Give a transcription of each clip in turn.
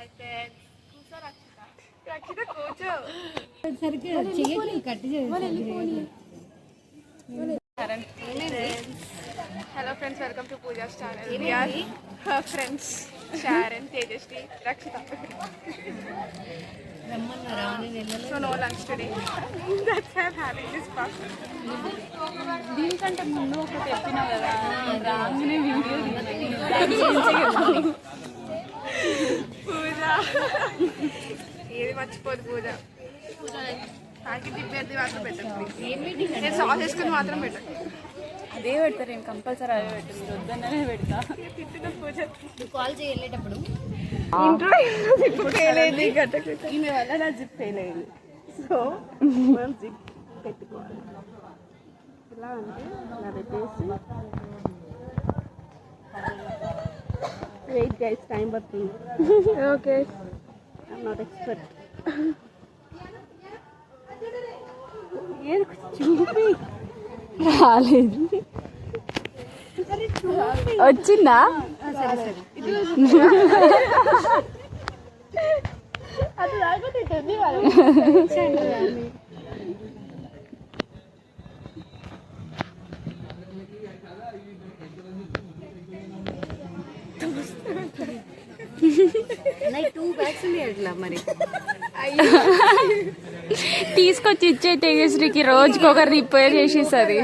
Hi friends. కూర్చో రక్షిత. రక్షిత కూర్చో. సరిగ్గా చెయ్యకు కట్ చేయాలి. Hello friends, welcome to Pooja's channel. We are her friends Sharon, Tejaswi, Rakshita. So no lunch today. That's why I'm having this pasta. దీనికంటే ముందు ఒకటి చెప్పినావు కదా, రాగానే వీడియో పూజ ఏది మర్చిపోదు పూజ. ప్యాకెట్ తిప్పేది మాత్రం పెట్టండి. నేను సాస్ వేసుకుని మాత్రం పెట్టండి. అదే పెడతారు, నేను కంపల్సరీ అదే పెడతాను, వద్దనే పెడతా. తిట్టిన పూజ కాల్ చేయలేటప్పుడు ఇంట్లో జిప్ ఫెయిల్ అయింది. ఈమె వల్ల నా జిప్ ఫెయిల్ అయింది. సో మనం జిప్ పెట్టుకోవాలి. ఎలా అంటే ఇలా పెట్టేసి వెయిట్ గైస్, టైం పడుతుంది. Okay, I'm not expert. చూపి రాలేదు, వచ్చిందా? అది రాకపోతే నాకు 2 bags ఉంది అట్లా. మరి తీసుకొచ్చి ఇచ్చే తేజశ్రీకి రోజుకి ఒకరు రిపేర్ చేసేసరి.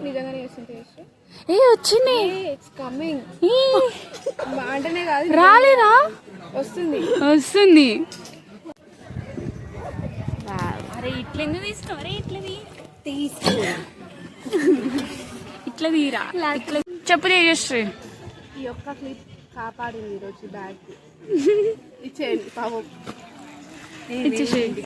నిజంగానే చేస్తుంటే ఏ వచ్చింది, ఇట్స్ కమింగ్. అంటేనే కాదు, రాలేదా? వస్తుంది వస్తుంది. అరే ఇట్లా ఎందుకు తీసుకో, అరే ఇట్లా ఇట్లా తీరా, ఇట్లా చెప్పు తేజశ్రీ. ఈ ఒక్క క్లిప్ కాపాడింది ఈరోజు బ్యాగ్. ఇచ్చేయండి పాపం. ఇచ్చేసేయండి.